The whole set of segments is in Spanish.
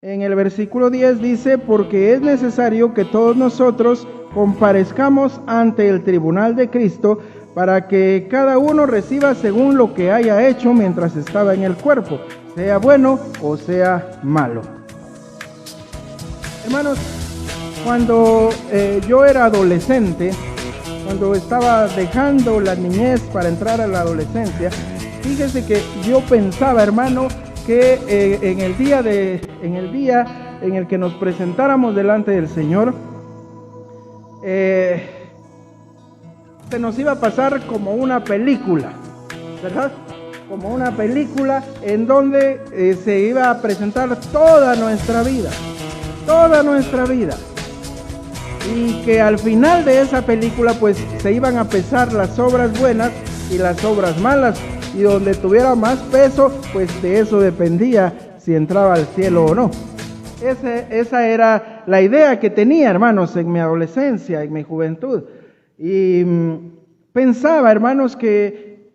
En el versículo 10 dice, porque es necesario que todos nosotros comparezcamos ante el tribunal de Cristo para que cada uno reciba según lo que haya hecho mientras estaba en el cuerpo, sea bueno o sea malo. Hermanos, cuando yo era adolescente, cuando estaba dejando la niñez para entrar a la adolescencia, fíjese que yo pensaba, hermano, que en el día en el que nos presentáramos delante del Señor, se nos iba a pasar como una película, ¿verdad? Como una película en donde se iba a presentar toda nuestra vida, y que al final de esa película pues se iban a pesar las obras buenas y las obras malas, y donde tuviera más peso, pues de eso dependía si entraba al cielo o no. Esa era la idea que tenía, hermanos, en mi adolescencia, en mi juventud. Y pensaba, hermanos, que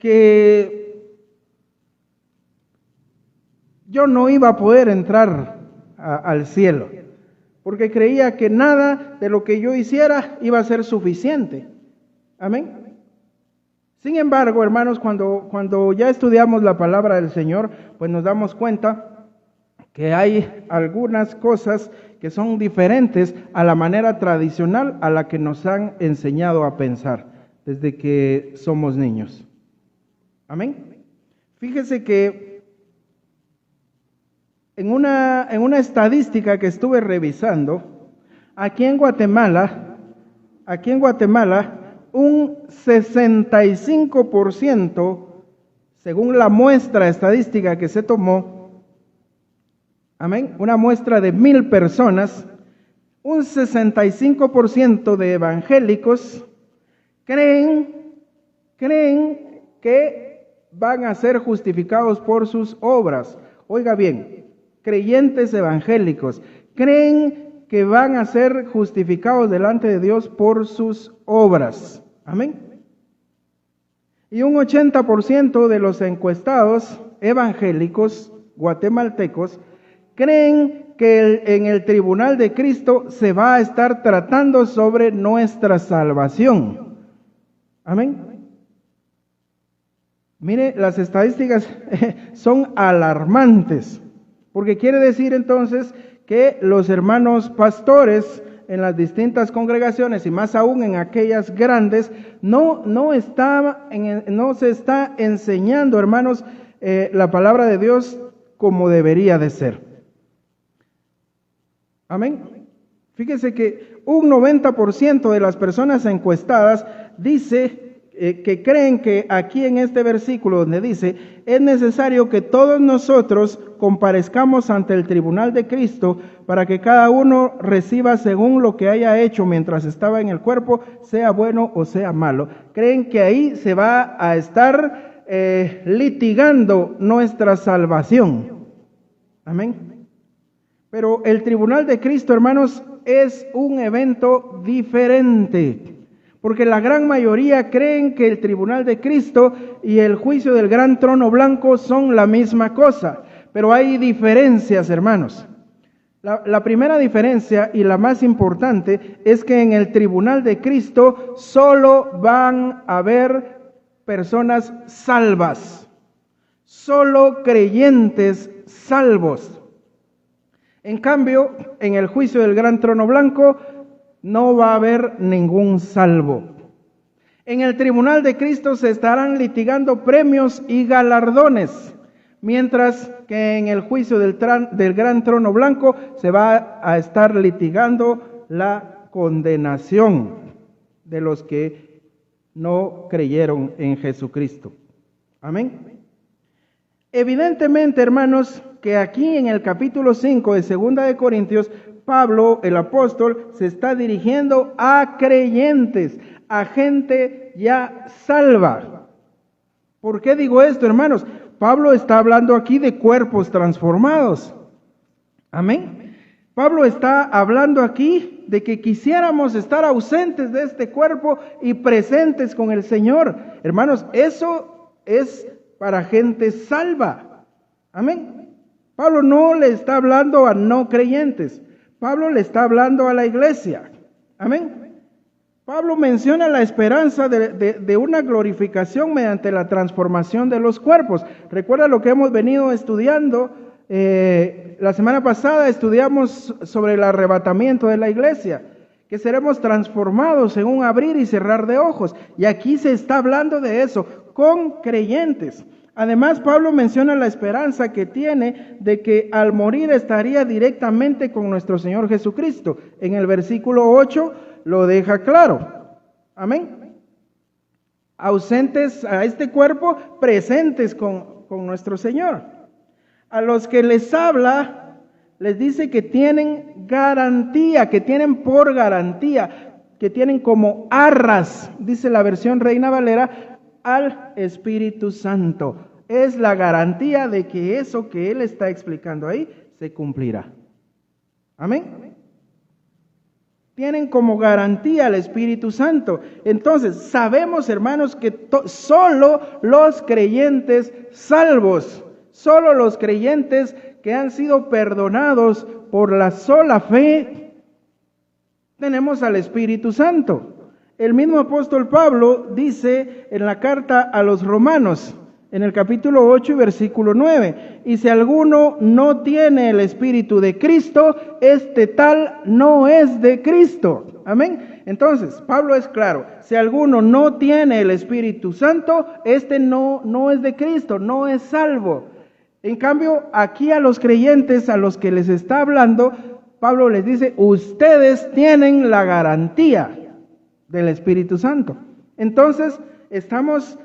yo no iba a poder entrar al cielo, porque creía que nada de lo que yo hiciera iba a ser suficiente. Amén. Sin embargo, hermanos, cuando ya estudiamos la palabra del Señor, pues nos damos cuenta que hay algunas cosas que son diferentes a la manera tradicional a la que nos han enseñado a pensar desde que somos niños. Amén. Fíjese que en una estadística que estuve revisando, aquí en Guatemala, un 65%, según la muestra estadística que se tomó, amén, una muestra de 1,000 personas, un 65% de evangélicos creen que van a ser justificados por sus obras. Oiga bien, creyentes evangélicos creen que van a ser justificados delante de Dios por sus obras. Amén. Y un 80% de los encuestados evangélicos guatemaltecos creen que en el tribunal de Cristo se va a estar tratando sobre nuestra salvación. Amén. Mire, las estadísticas son alarmantes, porque quiere decir entonces que los hermanos pastores en las distintas congregaciones, y más aún en aquellas grandes, no se está enseñando, hermanos, la palabra de Dios como debería de ser. Amén. Fíjese que un 90% de las personas encuestadas dice que creen que aquí en este versículo donde dice, es necesario que todos nosotros comparezcamos ante el tribunal de Cristo para que cada uno reciba según lo que haya hecho mientras estaba en el cuerpo, sea bueno o sea malo. Creen que ahí se va a estar litigando nuestra salvación. Amén. Pero el tribunal de Cristo, hermanos, es un evento diferente. Porque la gran mayoría creen que el tribunal de Cristo y el juicio del gran trono blanco son la misma cosa. Pero hay diferencias, hermanos. La primera diferencia y la más importante es que en el tribunal de Cristo solo van a haber personas salvas. Solo creyentes salvos. En cambio, en el juicio del gran trono blanco, no va a haber ningún salvo. En el tribunal de Cristo se estarán litigando premios y galardones, mientras que en el juicio del gran trono blanco se va a estar litigando la condenación de los que no creyeron en Jesucristo. Amén. Evidentemente, hermanos, que aquí en el capítulo 5 de 2 de Corintios, Pablo, el apóstol, se está dirigiendo a creyentes, a gente ya salva. ¿Por qué digo esto, hermanos? Pablo está hablando aquí de cuerpos transformados. Amén. Pablo está hablando aquí de que quisiéramos estar ausentes de este cuerpo y presentes con el Señor. Hermanos, eso es para gente salva. Amén. Pablo no le está hablando a no creyentes. Pablo le está hablando a la iglesia. Amén. Pablo menciona la esperanza de una glorificación mediante la transformación de los cuerpos. Recuerda lo que hemos venido estudiando. La semana pasada estudiamos sobre el arrebatamiento de la iglesia, que seremos transformados en un abrir y cerrar de ojos. Y aquí se está hablando de eso, con creyentes. Además, Pablo menciona la esperanza que tiene de que al morir estaría directamente con nuestro Señor Jesucristo. En el versículo 8 lo deja claro. Amén. Ausentes a este cuerpo, presentes con nuestro Señor. A los que les habla, les dice que tienen garantía, que tienen por garantía, que tienen como arras, dice la versión Reina Valera, al Espíritu Santo. Es la garantía de que eso que Él está explicando ahí se cumplirá. Amén. Tienen como garantía al Espíritu Santo. Entonces, sabemos, hermanos, que solo los creyentes salvos, solo los creyentes que han sido perdonados por la sola fe, tenemos al Espíritu Santo. El mismo apóstol Pablo dice en la carta a los Romanos, en el capítulo 8 y versículo 9, y si alguno no tiene el Espíritu de Cristo, este tal no es de Cristo. Amén. Entonces, Pablo es claro, si alguno no tiene el Espíritu Santo, este no es de Cristo, no es salvo. En cambio, aquí a los creyentes a los que les está hablando, Pablo les dice, ustedes tienen la garantía del Espíritu Santo. Entonces, estamos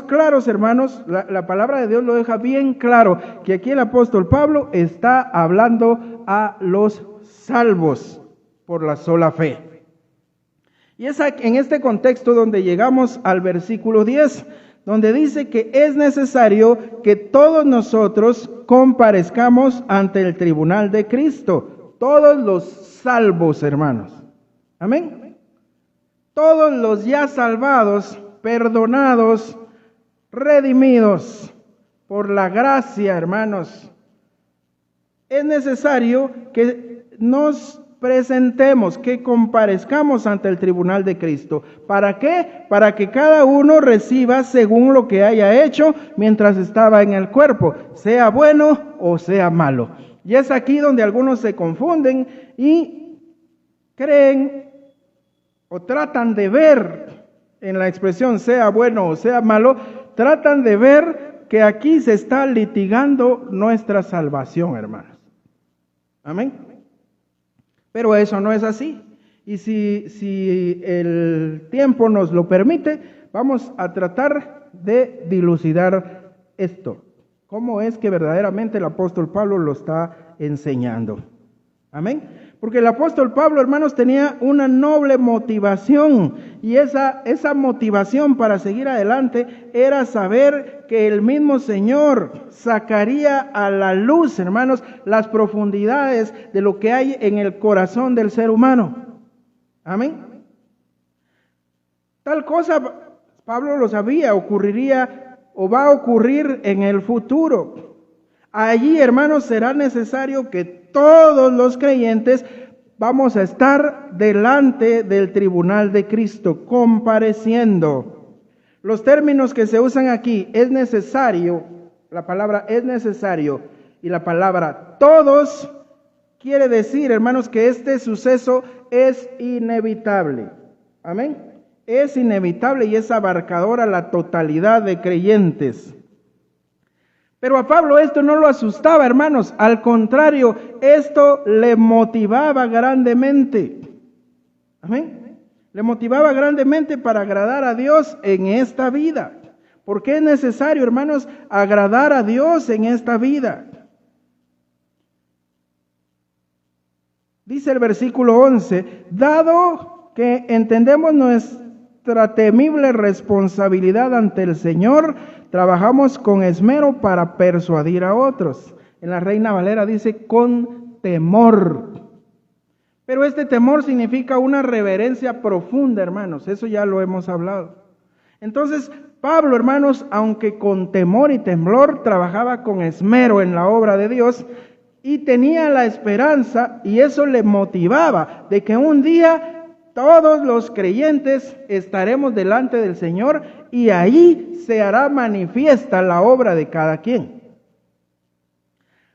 claros, hermanos, la palabra de Dios lo deja bien claro, que aquí el apóstol Pablo está hablando a los salvos por la sola fe. Y es en este contexto donde llegamos al versículo 10, donde dice que es necesario que todos nosotros comparezcamos ante el tribunal de Cristo, todos los salvos, hermanos. Amén. Todos los ya salvados, perdonados, redimidos por la gracia, hermanos. Es necesario que nos presentemos, que comparezcamos ante el tribunal de Cristo. ¿Para qué? Para que cada uno reciba según lo que haya hecho mientras estaba en el cuerpo, sea bueno o sea malo. Y es aquí donde algunos se confunden y creen o tratan de ver, en la expresión sea bueno o sea malo, tratan de ver que aquí se está litigando nuestra salvación, hermanos. Amén. Pero eso no es así. Y si el tiempo nos lo permite, vamos a tratar de dilucidar esto. ¿Cómo es que verdaderamente el apóstol Pablo lo está enseñando? Amén. Porque el apóstol Pablo, hermanos, tenía una noble motivación, y esa motivación para seguir adelante era saber que el mismo Señor sacaría a la luz, hermanos, las profundidades de lo que hay en el corazón del ser humano. Amén. Tal cosa, Pablo lo sabía, ocurriría o va a ocurrir en el futuro. Allí, hermanos, será necesario que todos los creyentes vamos a estar delante del tribunal de Cristo, compareciendo. Los términos que se usan aquí, es necesario, la palabra es necesario, y la palabra todos, quiere decir, hermanos, que este suceso es inevitable. Amén. Es inevitable y es abarcador a la totalidad de creyentes. Pero a Pablo esto no lo asustaba, hermanos. Al contrario, esto le motivaba grandemente. Amén. Le motivaba grandemente para agradar a Dios en esta vida. Porque es necesario, hermanos, agradar a Dios en esta vida. Dice el versículo 11, dado que entendemos nuestra temible responsabilidad ante el Señor, trabajamos con esmero para persuadir a otros. En la Reina Valera dice con temor. Pero este temor significa una reverencia profunda, hermanos. Eso ya lo hemos hablado. Entonces, Pablo, hermanos, aunque con temor y temblor, trabajaba con esmero en la obra de Dios y tenía la esperanza, y eso le motivaba, de que un día todos los creyentes estaremos delante del Señor y ahí se hará manifiesta la obra de cada quien.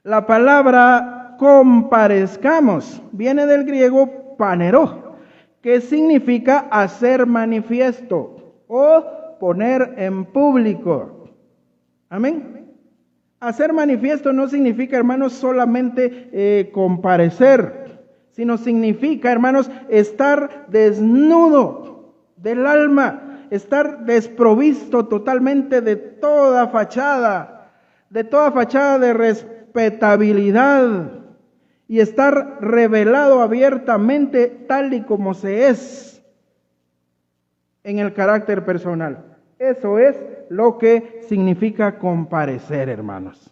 La palabra comparezcamos viene del griego panero, que significa hacer manifiesto o poner en público. Amén. Hacer manifiesto no significa, hermanos, solamente comparecer, sino significa, hermanos, estar desnudo del alma, estar desprovisto totalmente de toda fachada de respetabilidad y estar revelado abiertamente tal y como se es en el carácter personal. Eso es lo que significa comparecer, hermanos.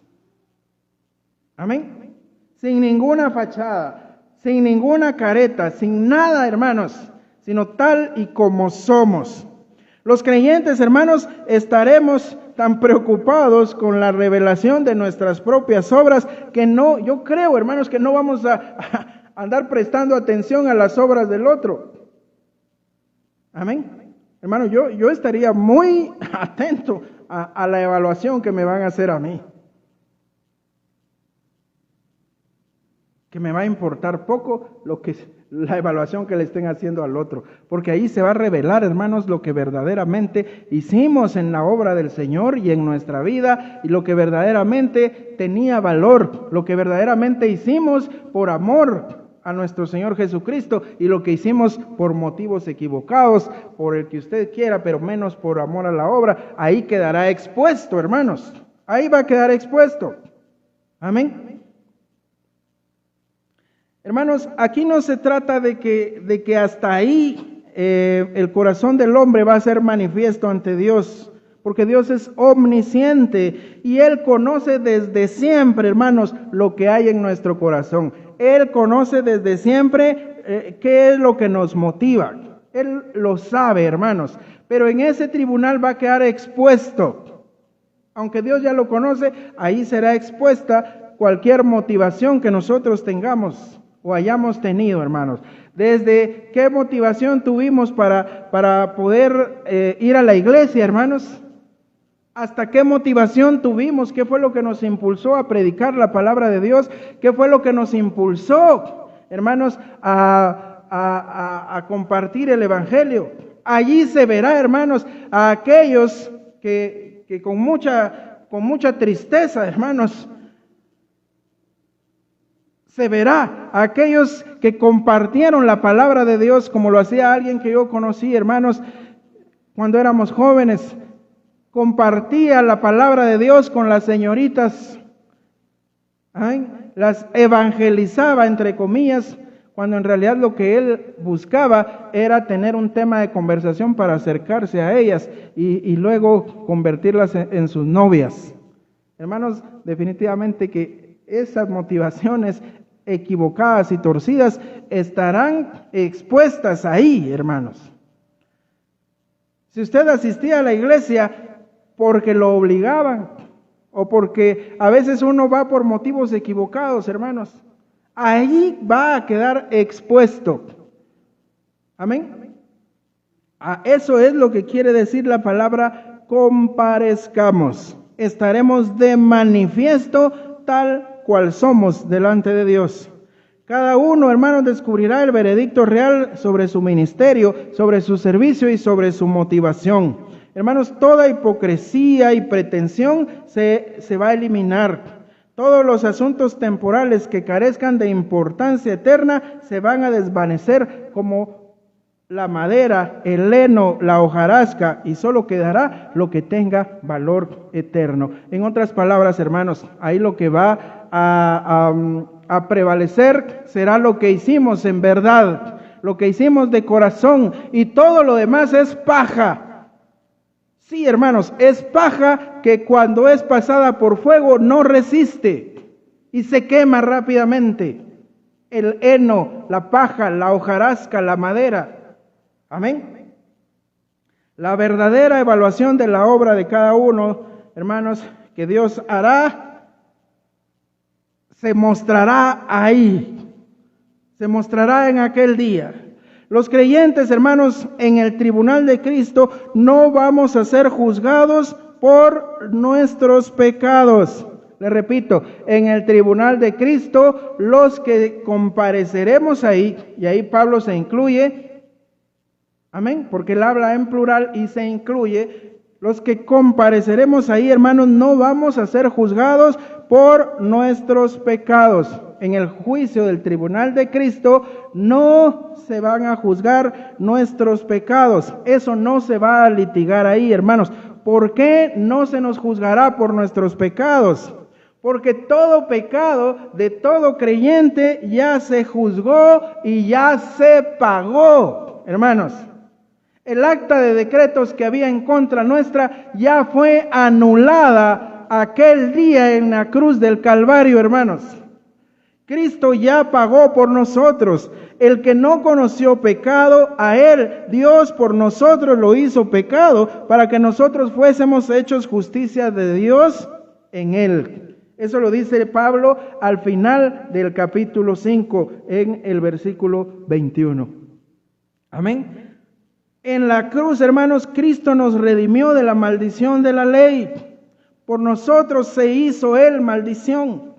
Amén. Sin ninguna fachada, sin ninguna careta, sin nada, hermanos, sino tal y como somos. Los creyentes, hermanos, estaremos tan preocupados con la revelación de nuestras propias obras que no, yo creo, hermanos, que no vamos a andar prestando atención a las obras del otro. Amén. Hermano, yo estaría muy atento a la evaluación que me van a hacer a mí. Que me va a importar poco la evaluación que le estén haciendo al otro. Porque ahí se va a revelar, hermanos, lo que verdaderamente hicimos en la obra del Señor y en nuestra vida, y lo que verdaderamente tenía valor, lo que verdaderamente hicimos por amor a nuestro Señor Jesucristo y lo que hicimos por motivos equivocados, por el que usted quiera, pero menos por amor a la obra. Ahí quedará expuesto, hermanos. Ahí va a quedar expuesto. Amén. Hermanos, aquí no se trata de que hasta ahí el corazón del hombre va a ser manifiesto ante Dios, porque Dios es omnisciente y Él conoce desde siempre, hermanos, lo que hay en nuestro corazón. Él conoce desde siempre qué es lo que nos motiva. Él lo sabe, hermanos, pero en ese tribunal va a quedar expuesto. Aunque Dios ya lo conoce, ahí será expuesta cualquier motivación que nosotros tengamos o hayamos tenido, hermanos. Desde qué motivación tuvimos para poder ir a la iglesia, hermanos, hasta qué motivación tuvimos, qué fue lo que nos impulsó a predicar la palabra de Dios, qué fue lo que nos impulsó, hermanos, a compartir el evangelio. Allí se verá, hermanos, a aquellos que con mucha tristeza, hermanos, se verá a aquellos que compartieron la palabra de Dios como lo hacía alguien que yo conocí, hermanos, cuando éramos jóvenes. Compartía la palabra de Dios con las señoritas, las evangelizaba, entre comillas, cuando en realidad lo que él buscaba era tener un tema de conversación para acercarse a ellas y luego convertirlas en sus novias. Hermanos, definitivamente que esas motivaciones equivocadas y torcidas estarán expuestas ahí, hermanos. Si usted asistía a la iglesia porque lo obligaban, o porque a veces uno va por motivos equivocados, hermanos, ahí va a quedar expuesto. Amén. Eso es lo que quiere decir la palabra comparezcamos. Estaremos de manifiesto tal cual somos delante de Dios. Cada uno, hermanos, descubrirá el veredicto real sobre su ministerio, sobre su servicio y sobre su motivación. Hermanos, toda hipocresía y pretensión se va a eliminar. Todos los asuntos temporales que carezcan de importancia eterna se van a desvanecer como la madera, el heno, la hojarasca, y solo quedará lo que tenga valor eterno. En otras palabras, hermanos, ahí lo que va a prevalecer será lo que hicimos en verdad, lo que hicimos de corazón, y todo lo demás es paja. Sí, hermanos, es paja que cuando es pasada por fuego no resiste y se quema rápidamente. El heno, la paja, la hojarasca, la madera. Amén. La verdadera evaluación de la obra de cada uno, hermanos, que Dios hará, se mostrará ahí, se mostrará en aquel día. Los creyentes, hermanos, en el tribunal de Cristo no vamos a ser juzgados por nuestros pecados. Le repito, en el tribunal de Cristo, los que compareceremos ahí, y ahí Pablo se incluye, amén, porque él habla en plural y se incluye, los que compareceremos ahí, hermanos, no vamos a ser juzgados por nuestros pecados. En el juicio del tribunal de Cristo no se van a juzgar nuestros pecados. Eso no se va a litigar ahí, hermanos. ¿Por qué no se nos juzgará por nuestros pecados? Porque todo pecado de todo creyente ya se juzgó y ya se pagó, hermanos. El acta de decretos que había en contra nuestra ya fue anulada aquel día en la cruz del Calvario, hermanos. Cristo ya pagó por nosotros. El que no conoció pecado, a él Dios por nosotros lo hizo pecado para que nosotros fuésemos hechos justicia de Dios en él. Eso lo dice Pablo al final del capítulo 5 en el versículo 21. Amén. En la cruz, hermanos, Cristo nos redimió de la maldición de la ley. Por nosotros se hizo él maldición.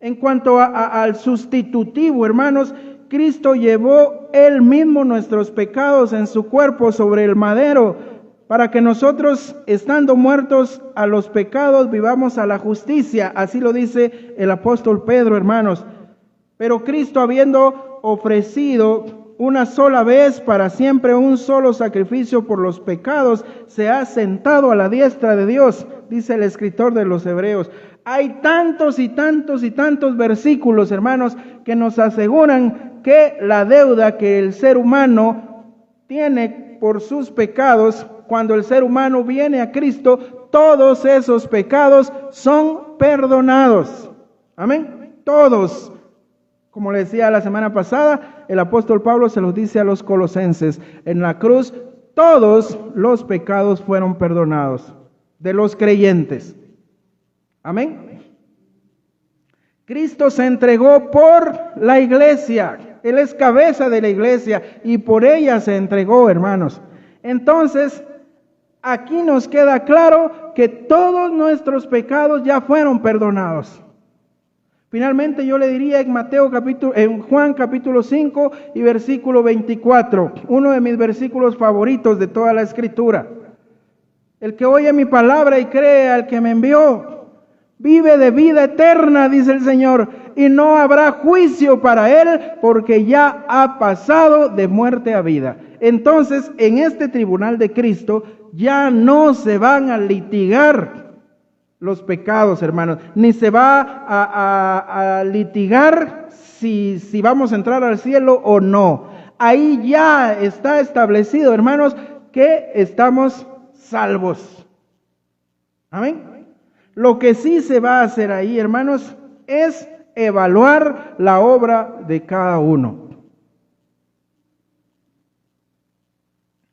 En cuanto al sustitutivo, hermanos, Cristo llevó él mismo nuestros pecados en su cuerpo sobre el madero, para que nosotros, estando muertos a los pecados, vivamos a la justicia. Así lo dice el apóstol Pedro, hermanos. Pero Cristo, habiendo ofrecido una sola vez para siempre un solo sacrificio por los pecados, se ha sentado a la diestra de Dios, dice el escritor de los Hebreos. Hay tantos y tantos y tantos versículos, hermanos, que nos aseguran que la deuda que el ser humano tiene por sus pecados, cuando el ser humano viene a Cristo, todos esos pecados son perdonados. Amén. Todos. Como le decía la semana pasada, el apóstol Pablo se los dice a los colosenses. En la cruz, todos los pecados fueron perdonados de los creyentes. Amén. Cristo se entregó por la iglesia. Él es cabeza de la iglesia y por ella se entregó, hermanos. Entonces, aquí nos queda claro que todos nuestros pecados ya fueron perdonados. Finalmente yo le diría en Juan capítulo 5 y versículo 24, uno de mis versículos favoritos de toda la escritura. El que oye mi palabra y cree al que me envió, vive de vida eterna, dice el Señor, y no habrá juicio para él, porque ya ha pasado de muerte a vida. Entonces, en este tribunal de Cristo, ya no se van a litigar los pecados, hermanos, ni se va a litigar si vamos a entrar al cielo o no. Ahí ya está establecido, hermanos, que estamos salvos. Amén. Lo que sí se va a hacer ahí, hermanos, es evaluar la obra de cada uno.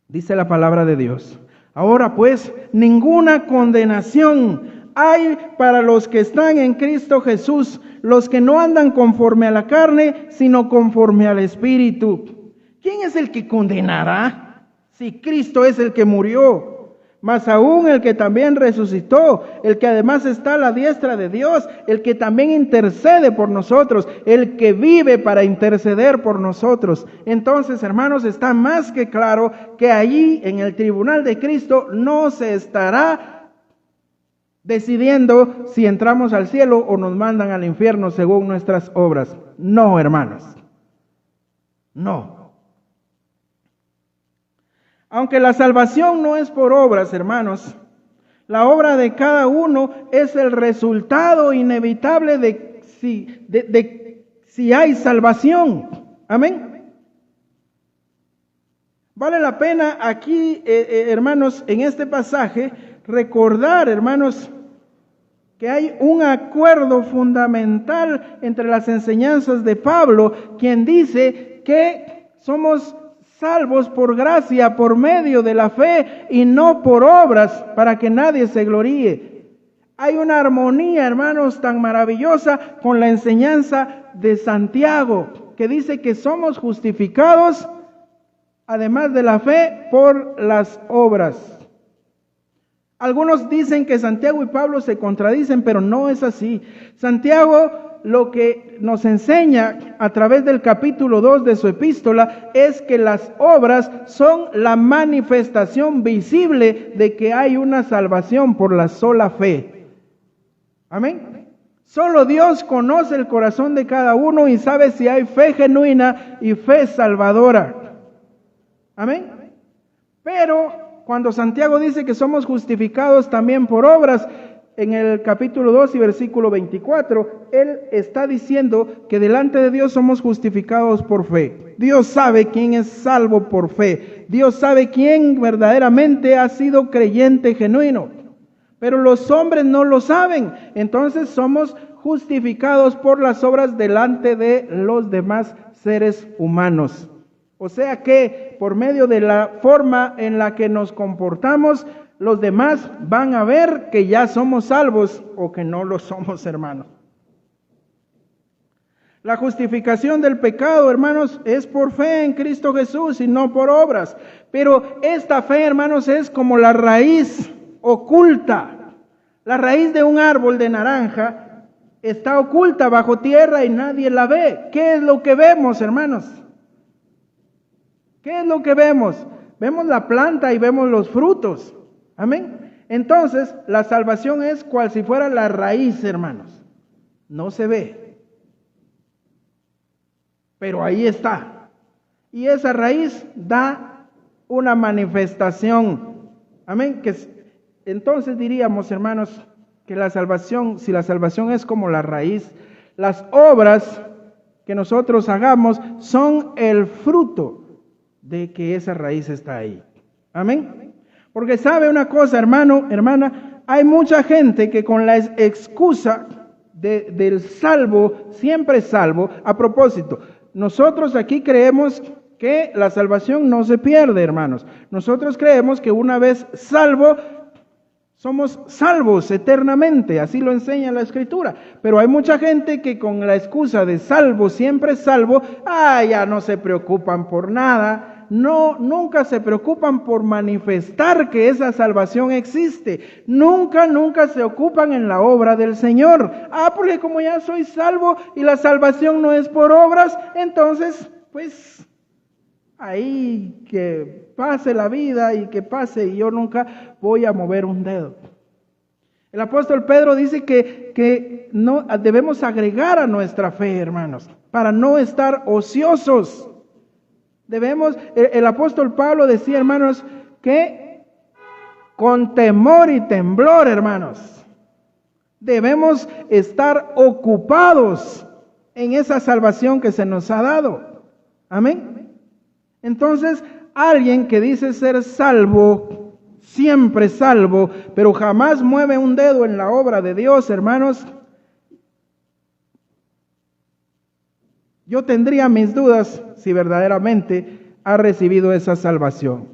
Dice la palabra de Dios. Ahora pues, ninguna condenación hay para los que están en Cristo Jesús, los que no andan conforme a la carne, sino conforme al Espíritu. ¿Quién es el que condenará? Si Cristo es el que murió. Más aún el que también resucitó, el que además está a la diestra de Dios, el que también intercede por nosotros, el que vive para interceder por nosotros. Entonces, hermanos, está más que claro que allí en el tribunal de Cristo no se estará decidiendo si entramos al cielo o nos mandan al infierno según nuestras obras. No, hermanos. No. Aunque la salvación no es por obras, hermanos, la obra de cada uno es el resultado inevitable de si hay salvación. Amén. Vale la pena aquí, hermanos, en este pasaje, recordar, hermanos, que hay un acuerdo fundamental entre las enseñanzas de Pablo, quien dice que somos salvos por gracia, por medio de la fe y no por obras, para que nadie se gloríe. Hay una armonía, hermanos, tan maravillosa con la enseñanza de Santiago, que dice que somos justificados, además de la fe, por las obras. Algunos dicen que Santiago y Pablo se contradicen, pero no es así. Santiago lo que nos enseña a través del capítulo 2 de su epístola es que las obras son la manifestación visible de que hay una salvación por la sola fe. Amén. Solo Dios conoce el corazón de cada uno y sabe si hay fe genuina y fe salvadora. Amén. Pero cuando Santiago dice que somos justificados también por obras, en el capítulo 2 y versículo 24, él está diciendo que delante de Dios somos justificados por fe. Dios sabe quién es salvo por fe. Dios sabe quién verdaderamente ha sido creyente genuino. Pero los hombres no lo saben. Entonces somos justificados por las obras delante de los demás seres humanos. O sea que por medio de la forma en la que nos comportamos, los demás van a ver que ya somos salvos o que no lo somos, hermanos. La justificación del pecado, hermanos, es por fe en Cristo Jesús y no por obras. Pero esta fe, hermanos, es como la raíz oculta. La raíz de un árbol de naranja está oculta bajo tierra y nadie la ve. ¿Qué es lo que vemos, hermanos? ¿Qué es lo que vemos? Vemos la planta y vemos los frutos. Amén. Entonces, la salvación es cual si fuera la raíz, hermanos. No se ve, pero ahí está. Y esa raíz da una manifestación. Amén. Entonces diríamos, hermanos, que la salvación, si la salvación es como la raíz, las obras que nosotros hagamos son el fruto de que esa raíz está ahí. Amén. Porque sabe una cosa, hermano, hermana, hay mucha gente que con la excusa del salvo, siempre salvo. A propósito, nosotros aquí creemos que la salvación no se pierde, hermanos. Nosotros creemos que una vez salvo, somos salvos eternamente, así lo enseña la Escritura. Pero hay mucha gente que con la excusa de salvo, siempre salvo, ya no se preocupan por nada. No, nunca se preocupan por manifestar que esa salvación existe. Nunca se ocupan en la obra del Señor. Porque como ya soy salvo y la salvación no es por obras, entonces, pues, ahí que pase la vida y que pase y yo nunca voy a mover un dedo. El apóstol Pedro dice que no debemos agregar a nuestra fe, hermanos, para no estar ociosos. El apóstol Pablo decía, hermanos, que con temor y temblor, hermanos, debemos estar ocupados en esa salvación que se nos ha dado. Amén. Entonces, alguien que dice ser salvo, siempre salvo, pero jamás mueve un dedo en la obra de Dios, hermanos, yo tendría mis dudas si verdaderamente ha recibido esa salvación.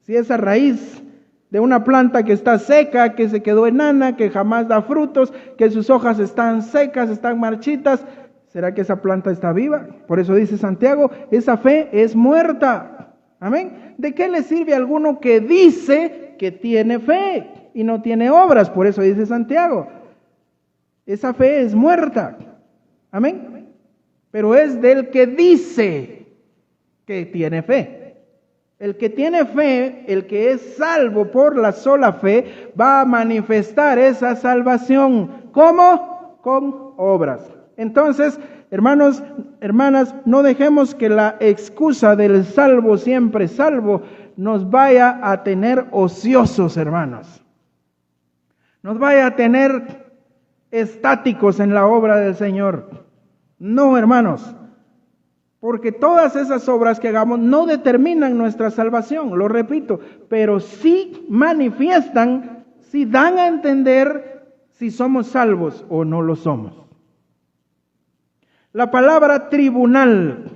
Si esa raíz de una planta que está seca, que se quedó enana, que jamás da frutos, que sus hojas están secas, están marchitas, ¿será que esa planta está viva? Por eso dice Santiago, esa fe es muerta. Amén. ¿De qué le sirve a alguno que dice que tiene fe y no tiene obras? Por eso dice Santiago, esa fe es muerta. Amén. Pero es del que dice que tiene fe. El que tiene fe, el que es salvo por la sola fe, va a manifestar esa salvación. ¿Cómo? Con obras. Entonces, hermanos, hermanas, no dejemos que la excusa del salvo, siempre salvo, nos vaya a tener ociosos, hermanos. Nos vaya a tener estáticos en la obra del Señor. No, hermanos, porque todas esas obras que hagamos no determinan nuestra salvación, lo repito, pero sí manifiestan, sí dan a entender si somos salvos o no lo somos. La palabra tribunal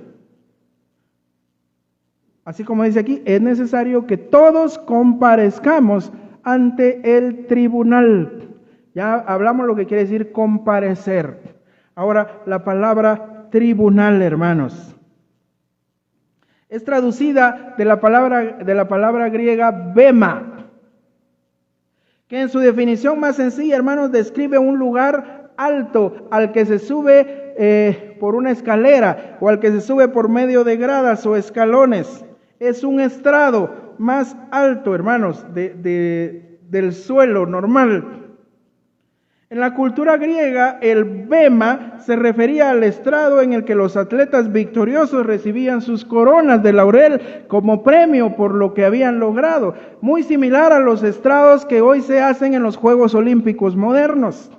Así como dice aquí, es necesario que todos comparezcamos ante el tribunal. Ya hablamos lo que quiere decir comparecer. Ahora, la palabra tribunal, hermanos, es traducida de la palabra griega bema, que en su definición más sencilla, hermanos, describe un lugar alto al que se sube por una escalera o al que se sube por medio de gradas o escalones. Es un estrado más alto, hermanos, del suelo normal. En la cultura griega, el bema se refería al estrado en el que los atletas victoriosos recibían sus coronas de laurel como premio por lo que habían logrado, muy similar a los estrados que hoy se hacen en los Juegos Olímpicos modernos.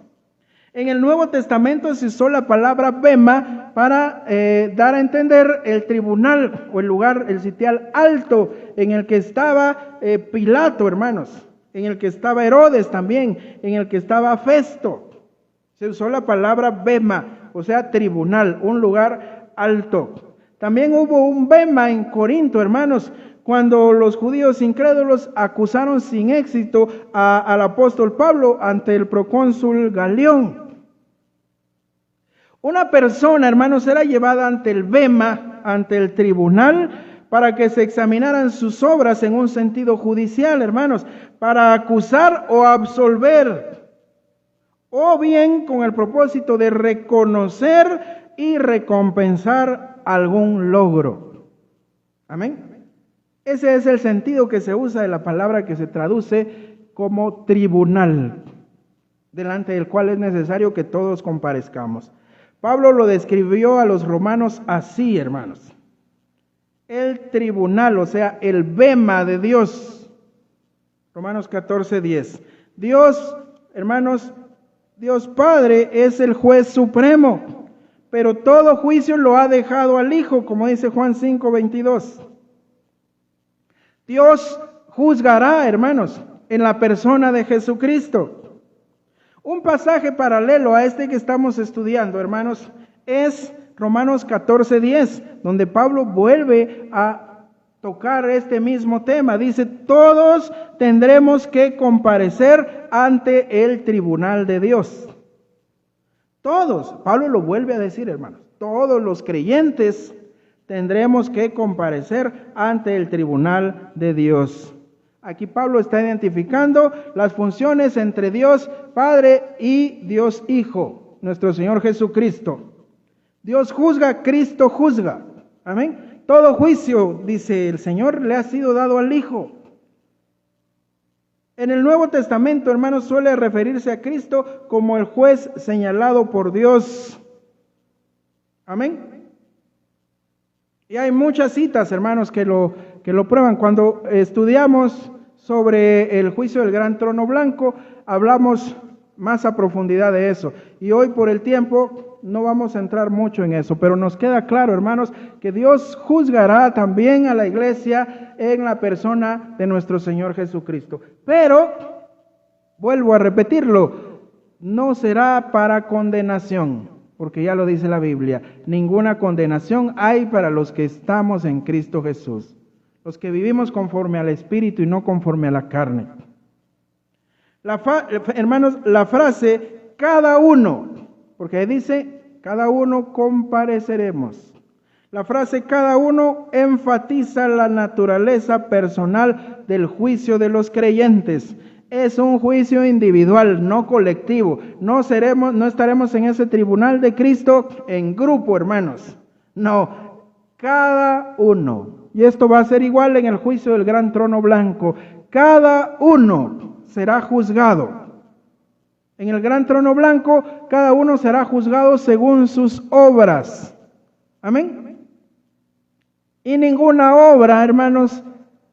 En el Nuevo Testamento se usó la palabra bema para dar a entender el tribunal o el lugar, el sitial alto en el que estaba Pilato, hermanos, en el que estaba Herodes también, en el que estaba Festo. Se usó la palabra bema, o sea, tribunal, un lugar alto. También hubo un bema en Corinto, hermanos, cuando los judíos incrédulos acusaron sin éxito al apóstol Pablo ante el procónsul Galión. Una persona, hermanos, era llevada ante el bema, ante el tribunal, para que se examinaran sus obras en un sentido judicial, hermanos, para acusar o absolver, o bien con el propósito de reconocer y recompensar algún logro. Amén. Ese es el sentido que se usa de la palabra que se traduce como tribunal, delante del cual es necesario que todos comparezcamos. Pablo lo describió a los romanos así, hermanos. El tribunal, o sea, el bema de Dios. Romanos 14:10. Dios, hermanos, Dios Padre es el juez supremo, pero todo juicio lo ha dejado al Hijo, como dice Juan 5:22. Dios juzgará, hermanos, en la persona de Jesucristo. Un pasaje paralelo a este que estamos estudiando, hermanos, es Romanos 14:10, donde Pablo vuelve a tocar este mismo tema. Dice, todos tendremos que comparecer ante el tribunal de Dios. Todos, Pablo lo vuelve a decir, hermanos, todos los creyentes tendremos que comparecer ante el tribunal de Dios. Aquí Pablo está identificando las funciones entre Dios Padre y Dios Hijo, nuestro Señor Jesucristo. Dios juzga, Cristo juzga. Amén. Todo juicio, dice el Señor, le ha sido dado al Hijo. En el Nuevo Testamento, hermanos, suele referirse a Cristo como el juez señalado por Dios. Amén. Y hay muchas citas, hermanos, que lo prueban. Cuando estudiamos sobre el juicio del gran trono blanco, hablamos más a profundidad de eso. Y hoy por el tiempo no vamos a entrar mucho en eso, pero nos queda claro, hermanos, que Dios juzgará también a la iglesia en la persona de nuestro Señor Jesucristo. Pero, vuelvo a repetirlo, no será para condenación, porque ya lo dice la Biblia, ninguna condenación hay para los que estamos en Cristo Jesús. Los que vivimos conforme al Espíritu y no conforme a la carne. Hermanos, la frase, cada uno, porque dice, cada uno compareceremos. La frase, cada uno, enfatiza la naturaleza personal del juicio de los creyentes. Es un juicio individual, no colectivo. No estaremos en ese tribunal de Cristo en grupo, hermanos. No, cada uno. Y esto va a ser igual en el juicio del gran trono blanco. Cada uno será juzgado. En el gran trono blanco, cada uno será juzgado según sus obras. Amén. Y ninguna obra, hermanos,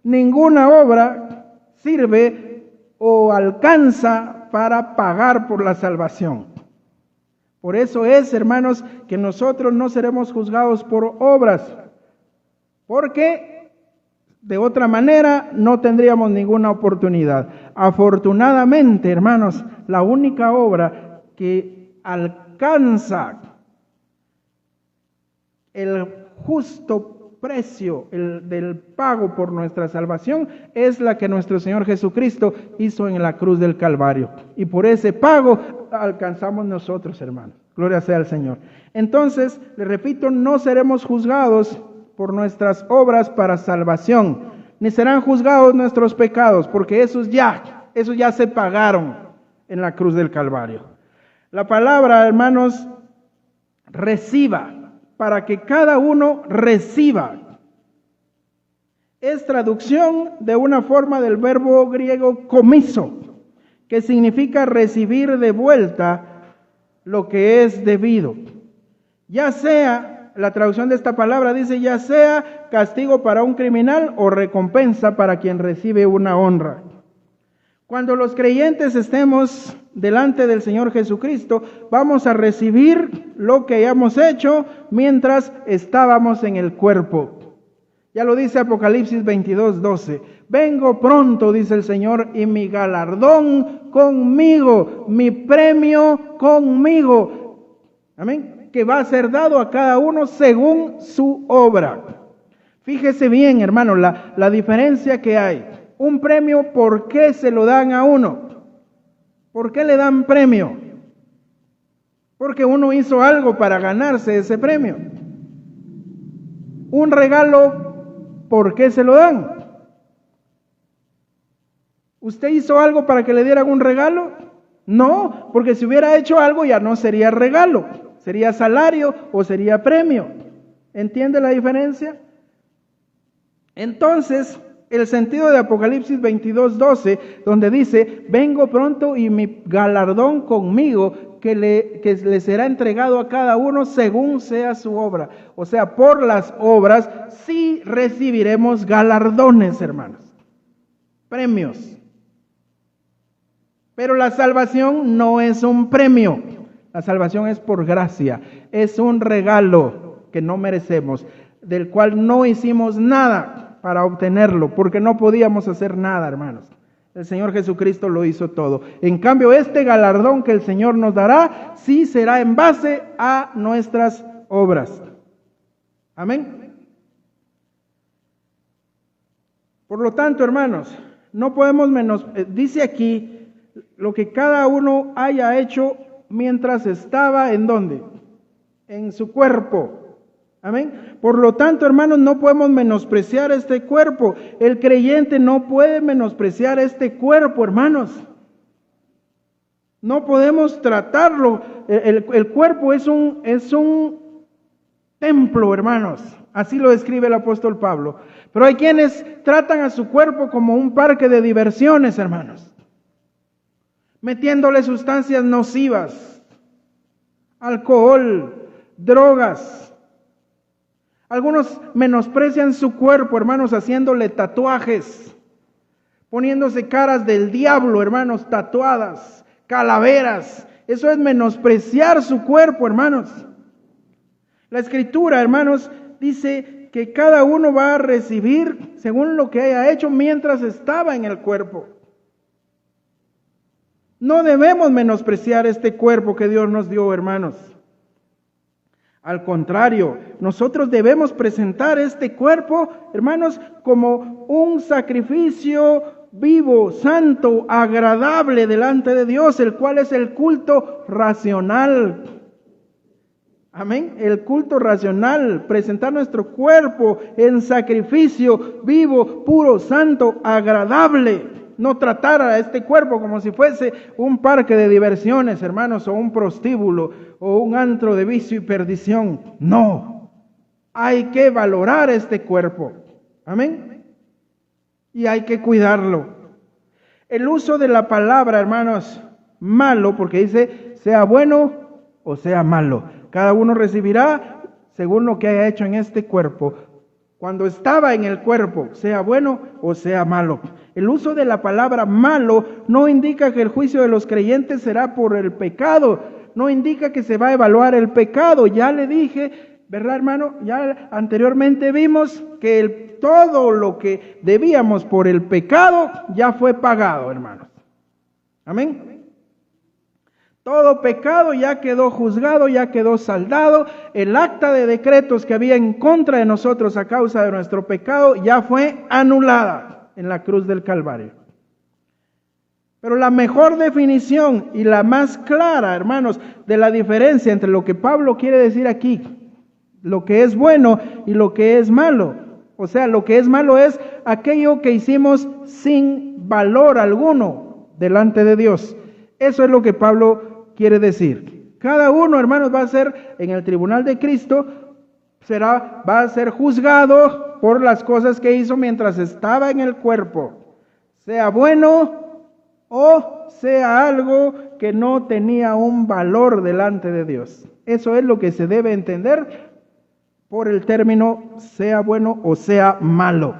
ninguna obra sirve o alcanza para pagar por la salvación. Por eso es, hermanos, que nosotros no seremos juzgados por obras, porque de otra manera no tendríamos ninguna oportunidad. Afortunadamente, hermanos, la única obra que alcanza el justo precio, del pago por nuestra salvación, es la que nuestro Señor Jesucristo hizo en la cruz del Calvario. Y por ese pago alcanzamos nosotros, hermanos. Gloria sea al Señor. Entonces, le repito, no seremos juzgados por nuestras obras para salvación, ni serán juzgados nuestros pecados, porque esos ya se pagaron en la cruz del Calvario. La palabra, hermanos, reciba, para que cada uno reciba, es traducción de una forma del verbo griego comiso, que significa recibir de vuelta lo que es debido. Ya sea, la traducción de esta palabra dice, ya sea castigo para un criminal o recompensa para quien recibe una honra. Cuando los creyentes estemos delante del Señor Jesucristo, vamos a recibir lo que hayamos hecho mientras estábamos en el cuerpo. Ya lo dice Apocalipsis 22:12. Vengo pronto, dice el Señor, y mi galardón conmigo, mi premio conmigo. Amén. Que va a ser dado a cada uno según su obra. Fíjese bien, hermano, la diferencia que hay. Un premio, ¿por qué se lo dan a uno? ¿Por qué le dan premio? Porque uno hizo algo para ganarse ese premio. Un regalo, ¿por qué se lo dan? ¿Usted hizo algo para que le dieran un regalo? No, porque si hubiera hecho algo ya no sería regalo, sería salario o sería premio. ¿Entiende la diferencia? Entonces, el sentido de Apocalipsis 22:12, donde dice, vengo pronto y mi galardón conmigo, que le será entregado a cada uno según sea su obra. O sea, por las obras sí recibiremos galardones, hermanos, premios. Pero la salvación no es un premio, la salvación es por gracia, es un regalo que no merecemos, del cual no hicimos nada para obtenerlo, porque no podíamos hacer nada, hermanos. El Señor Jesucristo lo hizo todo. En cambio, este galardón que el Señor nos dará, sí será en base a nuestras obras. Amén. Por lo tanto, hermanos, no podemos dice aquí, lo que cada uno haya hecho mientras estaba, ¿en dónde? En su cuerpo. Amén. Por lo tanto, hermanos, no podemos menospreciar este cuerpo. El creyente no puede menospreciar este cuerpo, hermanos. No podemos tratarlo. El cuerpo es un templo, hermanos. Así lo describe el apóstol Pablo. Pero hay quienes tratan a su cuerpo como un parque de diversiones, hermanos, metiéndole sustancias nocivas, alcohol, drogas. Algunos menosprecian su cuerpo, hermanos, haciéndole tatuajes, poniéndose caras del diablo, hermanos, tatuadas, calaveras. Eso es menospreciar su cuerpo, hermanos. La Escritura, hermanos, dice que cada uno va a recibir según lo que haya hecho mientras estaba en el cuerpo. No debemos menospreciar este cuerpo que Dios nos dio, hermanos. Al contrario, nosotros debemos presentar este cuerpo, hermanos, como un sacrificio vivo, santo, agradable delante de Dios, el cual es el culto racional. Amén. El culto racional, presentar nuestro cuerpo en sacrificio vivo, puro, santo, agradable. No tratar a este cuerpo como si fuese un parque de diversiones, hermanos, o un prostíbulo, o un antro de vicio y perdición. No, hay que valorar este cuerpo. Amén. Y hay que cuidarlo. El uso de la palabra, hermanos, malo, porque dice, sea bueno o sea malo. Cada uno recibirá según lo que haya hecho en este cuerpo. Cuando estaba en el cuerpo, sea bueno o sea malo. El uso de la palabra malo no indica que el juicio de los creyentes será por el pecado. No indica que se va a evaluar el pecado. Ya le dije, ¿verdad, hermano? Ya anteriormente vimos que todo lo que debíamos por el pecado ya fue pagado, hermanos. Amén. Todo pecado ya quedó juzgado, ya quedó saldado. El acta de decretos que había en contra de nosotros a causa de nuestro pecado ya fue anulada en la cruz del Calvario. Pero la mejor definición y la más clara, hermanos, de la diferencia entre lo que Pablo quiere decir aquí, lo que es bueno y lo que es malo. O sea, lo que es malo es aquello que hicimos sin valor alguno delante de Dios. Eso es lo que Pablo quiere decir. Cada uno, hermanos, va a ser en el tribunal de Cristo, va a ser juzgado por las cosas que hizo mientras estaba en el cuerpo, sea bueno o sea algo que no tenía un valor delante de Dios. Eso es lo que se debe entender por el término sea bueno o sea malo.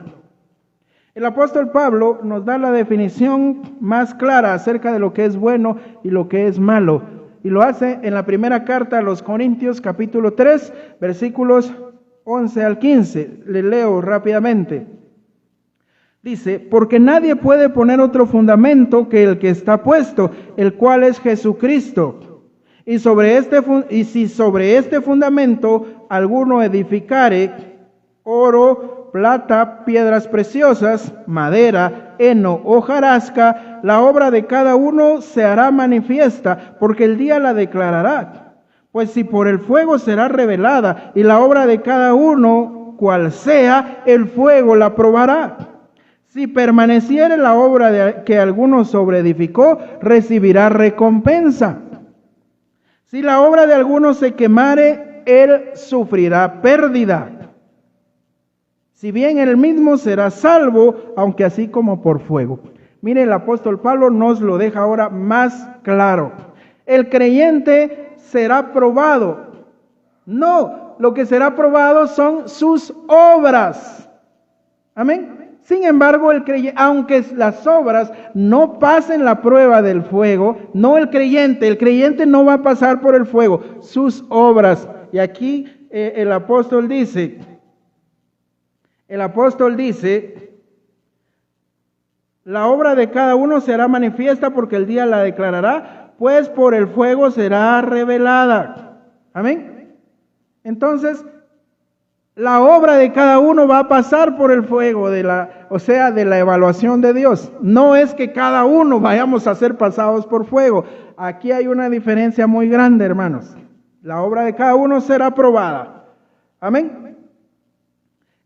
El apóstol Pablo nos da la definición más clara acerca de lo que es bueno y lo que es malo. Y lo hace en la primera carta a los Corintios, capítulo 3, versículos 11 al 15. Le leo rápidamente. Dice, porque nadie puede poner otro fundamento que el que está puesto, el cual es Jesucristo. Y si sobre este fundamento alguno edificare oro, plata, piedras preciosas, madera, heno, hojarasca, la obra de cada uno se hará manifiesta, porque el día la declarará. Pues si por el fuego será revelada, y la obra de cada uno, cual sea, el fuego la probará. Si permaneciere la obra que alguno sobreedificó, recibirá recompensa. Si la obra de alguno se quemare, él sufrirá pérdida. Si bien él mismo será salvo, aunque así como por fuego. Mire, el apóstol Pablo nos lo deja ahora más claro. El creyente será probado. No, lo que será probado son sus obras. Amén. Sin embargo, el creyente, aunque las obras no pasen la prueba del fuego, no el creyente no va a pasar por el fuego, sus obras. Y aquí el apóstol dice, la obra de cada uno será manifiesta porque el día la declarará, pues por el fuego será revelada. Amén. Entonces, la obra de cada uno va a pasar por el fuego de la evaluación de Dios. No es que cada uno vayamos a ser pasados por fuego. Aquí hay una diferencia muy grande, hermanos. La obra de cada uno será probada. Amén.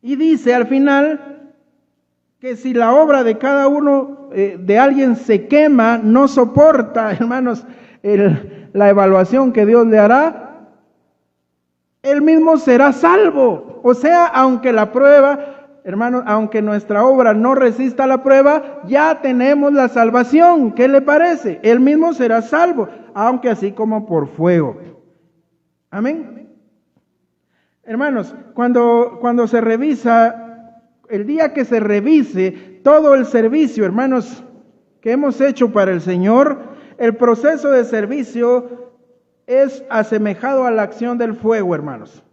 Y dice al final que si la obra de cada uno, de alguien se quema, no soporta, hermanos, la evaluación que Dios le hará, él mismo será salvo. O sea, aunque la prueba, hermanos, aunque nuestra obra no resista la prueba, ya tenemos la salvación. ¿Qué le parece? Él mismo será salvo, aunque así como por fuego. Amén. Hermanos, cuando se revisa, el día que se revise todo el servicio, hermanos, que hemos hecho para el Señor, el proceso de servicio es asemejado a la acción del fuego, hermanos.